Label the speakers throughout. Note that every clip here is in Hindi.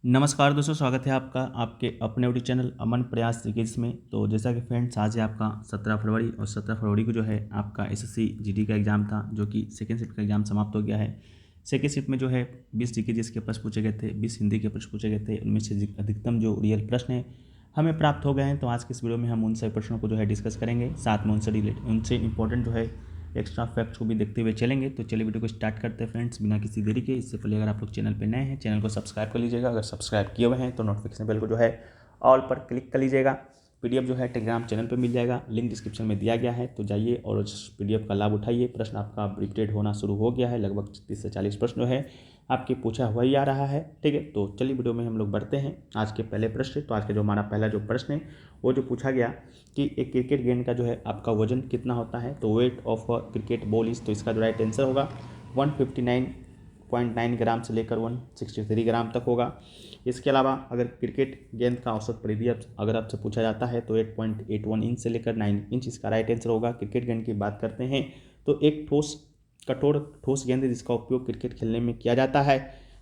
Speaker 1: नमस्कार दोस्तों, स्वागत है आपका आपके अपने यूट्यूब चैनल अमन प्रयास क्रिकेट्स में। तो जैसा कि फ्रेंड्स, आज है आपका 17 फरवरी और 17 फरवरी को जो है आपका एसएससी जीडी का एग्ज़ाम था, जो कि सेकेंड शिफ्ट का एग्ज़ाम समाप्त हो गया है। सेकेंड शिफ्ट में जो है 20 जीके के प्रश्न पूछे गए थे, 20 हिंदी के प्रश्न पूछे गए थे। उनमें से अधिकतम जो रियल प्रश्न है हमें प्राप्त हो गए हैं। तो आज के इस वीडियो में हम उन सभी प्रश्नों को जो है डिस्कस करेंगे, साथ में उनसे इंपॉर्टेंट जो है एक्स्ट्रा फैक्ट्स को भी देखते हुए चलेंगे। तो चलिए वीडियो को स्टार्ट करते हैं फ्रेंड्स, बिना किसी देरी के। इससे पहले अगर आप लोग चैनल पर नए हैं, चैनल को सब्सक्राइब कर लीजिएगा। अगर सब्सक्राइब किए हुए हैं तो नोटिफिकेशन बेल को जो है ऑल पर क्लिक कर लीजिएगा। पीडीएफ जो है टेलीग्राम चैनल पर मिल जाएगा, लिंक डिस्क्रिप्शन में दिया गया है। तो जाइए और उस पीडीएफ का लाभ उठाइए। प्रश्न आपका रिपीटेड होना शुरू हो गया है, लगभग 30 से 40 प्रश्न जो है आपके पूछा हुआ ही आ रहा है। ठीक है, तो चलिए वीडियो में हम लोग बढ़ते हैं आज के पहले प्रश्न। तो आज का जो हमारा पहला जो प्रश्न है वो जो पूछा गया कि एक क्रिकेट गेंद का जो है आपका वजन कितना होता है। तो weight of cricket ball is, तो इसका जो राइट आंसर होगा 159.9 ग्राम से लेकर 163 ग्राम तक होगा। इसके अलावा अगर क्रिकेट गेंद का औसत परिधि अगर आपसे पूछा जाता है तो 8.81 इंच से लेकर 9 इंच इसका राइट आंसर होगा। क्रिकेट गेंद की बात करते हैं तो एक कठोर ठोस गेंद है जिसका उपयोग क्रिकेट खेलने में किया जाता है।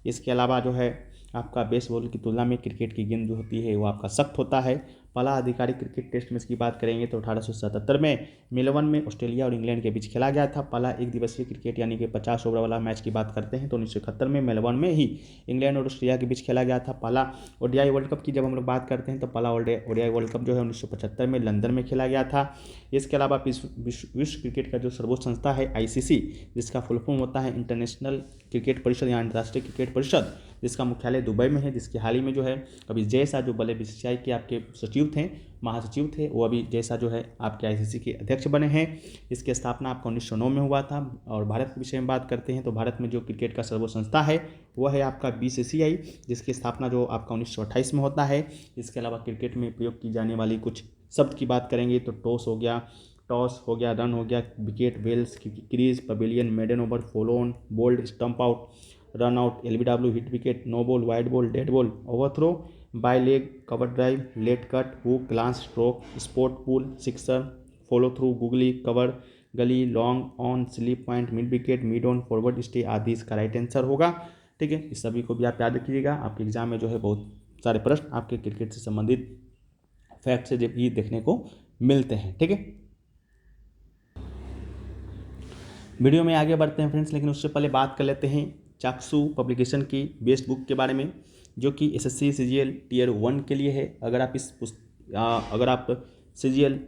Speaker 1: इसके अलावा जो है आपका बेसबॉल की तुलना में क्रिकेट की गेंद जो होती है वो आपका सख्त होता है। पहला आधिकारिक क्रिकेट टेस्ट मैच की बात करेंगे तो 1877 में मेलबर्न में ऑस्ट्रेलिया और इंग्लैंड के बीच खेला गया था। पहला एक दिवसीय क्रिकेट यानी कि 50 ओवर वाला मैच की बात करते हैं तो 1971 में मेलबर्न में ही इंग्लैंड और ऑस्ट्रेलिया के बीच खेला गया था। पहला ओडीआई वर्ल्ड कप की जब हम लोग बात करते हैं तो पहला ओडीआई वर्ल्ड कप जो है 1975 में लंदन में खेला गया था। इसके अलावा विश्व क्रिकेट का जो सर्वोच्च संस्था है आईसीसी, जिसका फुल फॉर्म होता है इंटरनेशनल क्रिकेट परिषद या अंतर्राष्ट्रीय क्रिकेट परिषद, जिसका मुख्यालय दुबई में है, जिसके हाल ही में जो है अभी जय शाह जो भले बीसीसीआई के आपके सचिव थे, महासचिव थे, वो अभी जय शाह जो है आपके आईसीसी के अध्यक्ष बने हैं। इसकी स्थापना आपका 1909 में हुआ था। और भारत के विषय में बात करते हैं तो भारत में जो क्रिकेट का सर्वोच्च संस्था है वह है आपका बीसीसीआई, जिसकी स्थापना जो आपका 1928 में होता है। इसके अलावा क्रिकेट में प्रयोग की जाने वाली कुछ शब्द की बात करेंगे तो टॉस हो गया, रन हो गया, wicket, bails, crease, pavilion, maiden over, follow on, bowled, stump out, run out, LBW, hit wicket, no ball, wide ball, dead ball, overthrow, bye leg, cover drive, late cut, hook, glance, stroke, sport pull, sixer, follow through, googly, cover, gully, long on, slip point, mid wicket, mid on, forward stay आदि इसका राइट आंसर होगा। ठीक है, इस सभी को भी आप याद रखिएगा। आपके एग्जाम में जो है बहुत सारे प्रश्न आपके क्रिकेट से संबंधित फैक्ट से भी देखने को मिलते हैं। ठीक है, वीडियो में आगे बढ़ते हैं फ्रेंड्स, लेकिन उससे पहले बात कर लेते हैं चाक्षु पब्लिकेशन की बेस्ट बुक के बारे में, जो कि एसएससी सीजीएल टियर 1 के लिए है। अगर आप सीजीएल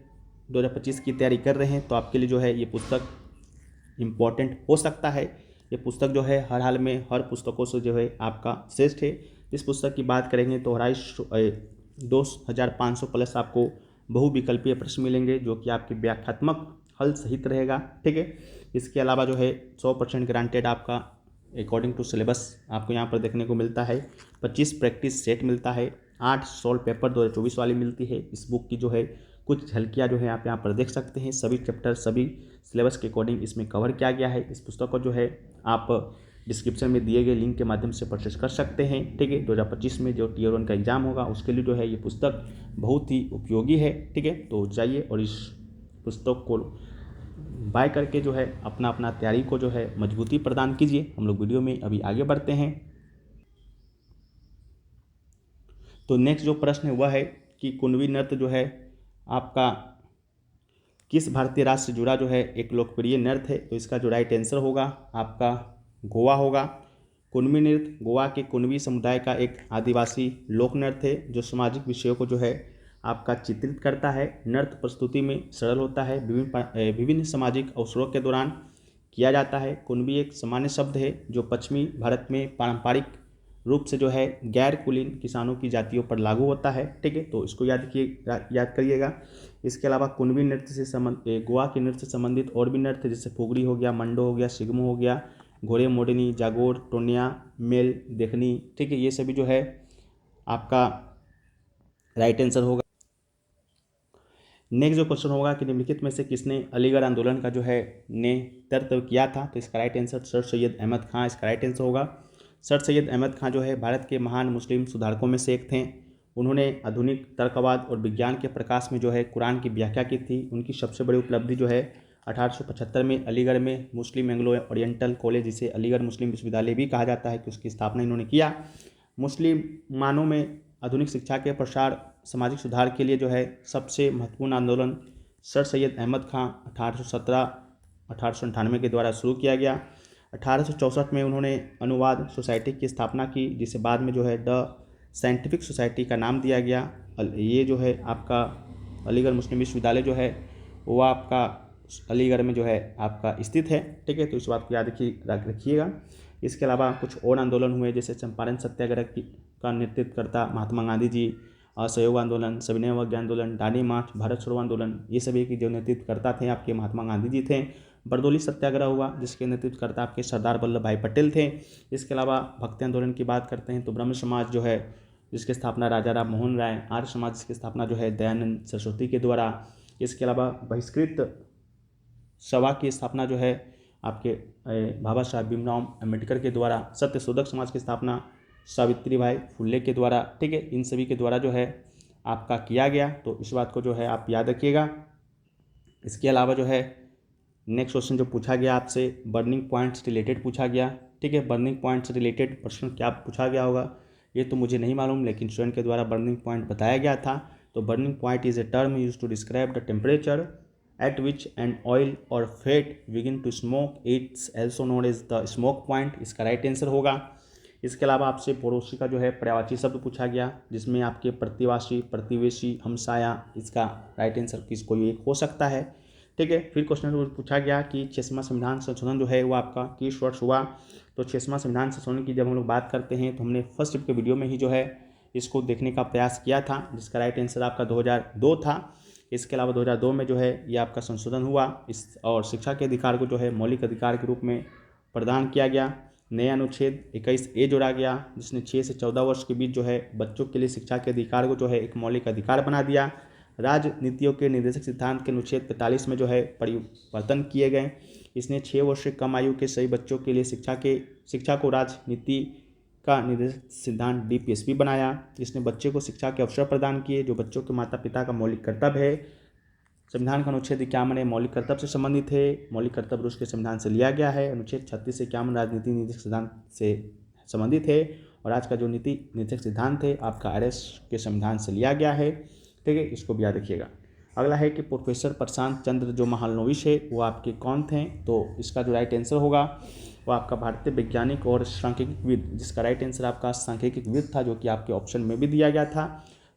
Speaker 1: 2025 की तैयारी कर रहे हैं तो आपके लिए जो है ये पुस्तक इम्पॉर्टेंट हो सकता है। ये पुस्तक जो है हर हाल में हर पुस्तकों से जो है आपका श्रेष्ठ है। इस पुस्तक की बात करेंगे तो 2500 प्लस आपको बहुविकल्पीय प्रश्न मिलेंगे, जो कि आपके व्याख्यात्मक हल सहित रहेगा। ठीक है, इसके अलावा जो है 100% ग्रांटेड आपका अकॉर्डिंग टू सिलेबस आपको यहाँ पर देखने को मिलता है। 25 प्रैक्टिस सेट मिलता है, 8 सॉल्व पेपर 2024 वाली मिलती है। इस बुक की जो है कुछ झलकियाँ जो है आप यहाँ पर देख सकते हैं। सभी चैप्टर सभी सिलेबस के अकॉर्डिंग इसमें कवर किया गया है। इस पुस्तक को जो है आप डिस्क्रिप्शन में दिए गए लिंक के माध्यम से परचेस कर सकते हैं। ठीक है, 2025 में जो टियर 1 का एग्जाम होगा उसके लिए जो है ये पुस्तक बहुत ही उपयोगी है। ठीक है, तो जाइए और इस पुस्तक को बाय करके जो है अपना तैयारी को जो है मजबूती प्रदान कीजिए। हम लोग वीडियो में अभी आगे बढ़ते हैं। तो नेक्स्ट जो प्रश्न है वह है कि कुणबी नृत्य जो है आपका किस भारतीय राज्य से जुड़ा जो है एक लोकप्रिय नृत्य है। तो इसका जो राइट आंसर होगा आपका गोवा होगा। कुणबी नृत्य गोवा के कुणबी समुदाय का एक आदिवासी लोक नृत्य है, जो सामाजिक विषयों को जो है आपका चित्रित करता है। नृत्य प्रस्तुति में सरल होता है, विभिन्न सामाजिक अवसरों के दौरान किया जाता है। कुणबी एक सामान्य शब्द है जो पश्चिमी भारत में पारंपरिक रूप से जो है गैर कुलीन किसानों की जातियों पर लागू होता है। ठीक है, तो इसको याद करिएगा। इसके अलावा कुणबी नृत्य से गोवा के नृत्य से संबंधित और भी नृत्य जैसे फुगड़ी हो गया, मंडो हो गया, सिगमो हो गया, घोड़े मोडनी, जागोर, टोनिया, मेल देखनी। ठीक है, ये सभी जो है आपका राइट आंसर होगा। नेक्स्ट जो क्वेश्चन होगा कि निम्नलिखित में से किसने अलीगढ़ आंदोलन का जो है नेतृत्व किया था। तो इसका right answer sir Syed Ahmad Khan इसका राइट आंसर होगा। सर सैयद अहमद खां जो है भारत के महान मुस्लिम सुधारकों में से एक थे। उन्होंने आधुनिक तर्कवाद और विज्ञान के प्रकाश में जो है कुरान की व्याख्या की थी। उनकी सबसे बड़ी उपलब्धि जो है 1875 में अलीगढ़ में मुस्लिम एंग्लो ओरिएंटल कॉलेज, जिसे अलीगढ़ मुस्लिम विश्वविद्यालय भी कहा जाता है, कि उसकी स्थापना इन्होंने किया। मुसलमानों में आधुनिक शिक्षा के प्रसार सामाजिक सुधार के लिए जो है सबसे महत्वपूर्ण आंदोलन सर सैयद अहमद खां 1898 के द्वारा शुरू किया गया। 1864 में उन्होंने अनुवाद सोसाइटी की स्थापना की, जिसे बाद में जो है द साइंटिफिक सोसाइटी का नाम दिया गया। ये जो है आपका अलीगढ़ मुस्लिम विश्वविद्यालय जो है वो आपका अलीगढ़ में जो है आपका स्थित है। ठीक है, तो इस बात को याद रखिएगा। इसके अलावा कुछ और आंदोलन हुए, जैसे चंपारण सत्याग्रह का नेतृत्व करता महात्मा गांधी जी, असहयोग आंदोलन, सविनय अवज्ञा आंदोलन, दांडी मार्च, भारत छोड़ो आंदोलन, ये सभी की जो नेतृत्व करता थे आपके महात्मा गांधी जी थे। बरदौली सत्याग्रह हुआ, जिसके नेतृत्व करता आपके सरदार वल्लभ भाई पटेल थे। इसके अलावा भक्ति आंदोलन की बात करते हैं तो ब्रह्म समाज जो है जिसकी स्थापना राजा राम मोहन राय, आर्य समाज की स्थापना जो है दयानंद सरस्वती के द्वारा। इसके अलावा बहिष्कृत सभा की स्थापना जो है आपके बाबा साहब भीमराव अम्बेडकर के द्वारा। सत्यशोधक समाज की स्थापना सावित्री बाई फुल्ले के द्वारा। ठीक है, इन सभी के द्वारा जो है आपका किया गया, तो इस बात को जो है आप याद रखिएगा। इसके अलावा जो है नेक्स्ट क्वेश्चन जो पूछा गया आपसे बर्निंग पॉइंट्स रिलेटेड पूछा गया। ठीक है, बर्निंग पॉइंट्स रिलेटेड प्रश्न क्या पूछा गया होगा ये तो मुझे नहीं मालूम, लेकिन स्टूडेंट के द्वारा बर्निंग पॉइंट बताया गया था। तो burning point is a term use to describe the temperature at which an oil or fat begin to smoke, it's also known as the smoke point। इसका राइट आंसर होगा। इसके अलावा आपसे पड़ोसी का जो है पर्यायवाची शब्द पूछा गया, जिसमें आपके प्रतिवासी, प्रतिवेशी, हमसाया, इसका राइट आंसर किस कोई एक हो सकता है। ठीक है, फिर क्वेश्चन पूछा गया कि 6वां संविधान संशोधन जो है वो आपका किस वर्ष हुआ। तो 6वां संविधान संशोधन की जब हम लोग बात करते हैं तो हमने फर्स्ट के वीडियो में ही जो है इसको देखने का प्रयास किया था, जिसका राइट आंसर आपका 2002 था। इसके अलावा 2002 में जो है ये आपका संशोधन हुआ और शिक्षा के अधिकार को जो है मौलिक अधिकार के रूप में प्रदान किया गया। नया अनुच्छेद 21A जोड़ा गया, जिसने 6 से 14 वर्ष के बीच जो है बच्चों के लिए शिक्षा के अधिकार को जो है एक मौलिक अधिकार बना दिया। राजनीतियों के निर्देशक सिद्धांत के अनुच्छेद 45 में जो है परिवर्तन किए गए। इसने 6 वर्ष से कम आयु के सभी बच्चों के लिए शिक्षा को राजनीति का निर्देशक सिद्धांत DPSP बनाया। इसने बच्चे को शिक्षा के अवसर प्रदान किए, जो बच्चों के माता पिता का मौलिक कर्तव्य है। संविधान का अनुच्छेद 51 मौलिक कर्तव्य से संबंधित है। मौलिक कर्तव्य रूस के संविधान से लिया गया है। अनुच्छेद 36 से 51 राजनीति निर्देशक सिद्धांत से संबंधित है। और आज का जो नीति निर्देशक सिद्धांत है आपका RS के संविधान से लिया गया है। ठीक है, इसको भी याद रखिएगा। अगला है कि प्रोफेसर प्रशांत चंद्र जो महालनोबिस है वो आपके कौन थे। तो इसका जो राइट आंसर होगा वो आपका भारतीय वैज्ञानिक और सांख्यिकीविद, जिसका राइट आंसर आपका सांख्यिकीविद था, जो कि आपके ऑप्शन में भी दिया गया था।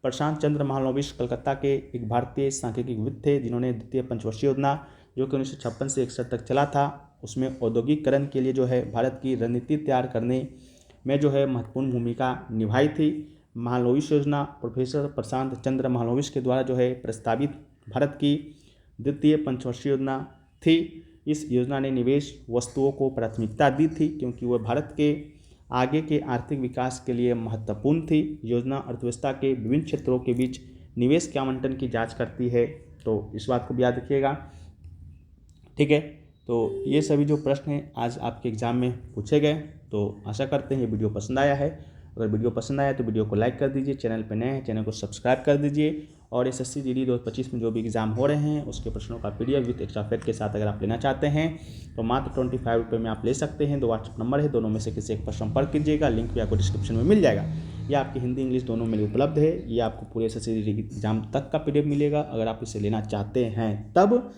Speaker 1: प्रशांत चंद्र महालनोबिस कलकत्ता के एक भारतीय सांख्यिकीविद थे, जिन्होंने द्वितीय पंचवर्षीय योजना जो कि 1956 से 61 तक चला था, उसमें औद्योगिकरण के लिए जो है भारत की रणनीति तैयार करने में जो है महत्वपूर्ण भूमिका निभाई थी। महालनोबिस योजना प्रोफेसर प्रशांत चंद्र महालनोबिस के द्वारा जो है प्रस्तावित भारत की द्वितीय पंचवर्षीय योजना थी। इस योजना ने निवेश वस्तुओं को प्राथमिकता दी थी, क्योंकि वह भारत के आगे के आर्थिक विकास के लिए महत्वपूर्ण थी। योजना अर्थव्यवस्था के विभिन्न क्षेत्रों के बीच निवेश के आवंटन की जांच करती है, तो इस बात को भी याद रखिएगा। ठीक है, तो ये सभी जो प्रश्न हैं आज आपके एग्जाम में पूछे गए। तो आशा करते हैं ये वीडियो पसंद आया है। अगर वीडियो पसंद आया तो वीडियो को लाइक कर दीजिए, चैनल पर नए हैं चैनल को सब्सक्राइब कर दीजिए। और SSC GD 2025 में जो भी एग्जाम हो रहे हैं उसके प्रश्नों का PDF विथ एक्स्ट्रा फैक्ट के साथ अगर आप लेना चाहते हैं तो मात्र 25 रुपये में आप ले सकते हैं। 2 WhatsApp नंबर है, दोनों में से किसी एक पर संपर्क कीजिएगा। लिंक भी आपको डिस्क्रिप्शन में मिल जाएगा। ये आपकी हिंदी इंग्लिश दोनों में उपलब्ध है। ये आपको पूरे SSC GD एग्जाम तक का PDF मिलेगा अगर आप इसे लेना चाहते हैं तब।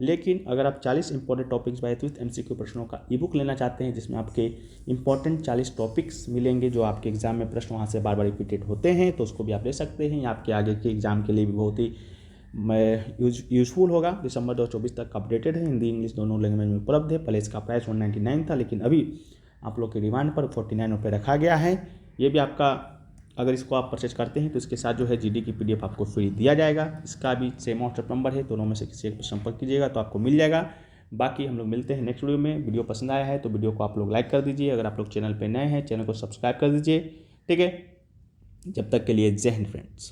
Speaker 1: लेकिन अगर आप 40 important topics by with MCQ प्रश्नों का ई-बुक लेना चाहते हैं, जिसमें आपके इंपॉर्टेंट 40 टॉपिक्स मिलेंगे जो आपके एग्जाम में प्रश्न वहाँ से बार बार रिपीटेड होते हैं, तो उसको भी आप ले सकते हैं। आपके आगे के एग्जाम के लिए भी बहुत ही यूजफुल होगा। दिसंबर 2024 तक अपडेटेड है, हिंदी इंग्लिश दोनों लैंग्वेज में उपलब्ध है। पहले इसका प्राइस 199 था, लेकिन अभी आप लोग के डिमांड पर 49 रुपये रखा गया है। ये भी आपका अगर इसको आप परचेज करते हैं तो इसके साथ जो है GD की PDF आपको फ्री दिया जाएगा। इसका भी सेम WhatsApp नंबर है, दोनों में से किसी एक पर संपर्क कीजिएगा तो आपको मिल जाएगा। बाकी हम लोग मिलते हैं नेक्स्ट वीडियो में। वीडियो पसंद आया है तो वीडियो को आप लोग लाइक कर दीजिए। अगर आप लोग चैनल पर नए हैं चैनल को सब्सक्राइब कर दीजिए। ठीक है, जब तक के लिए जय हिंद फ्रेंड्स।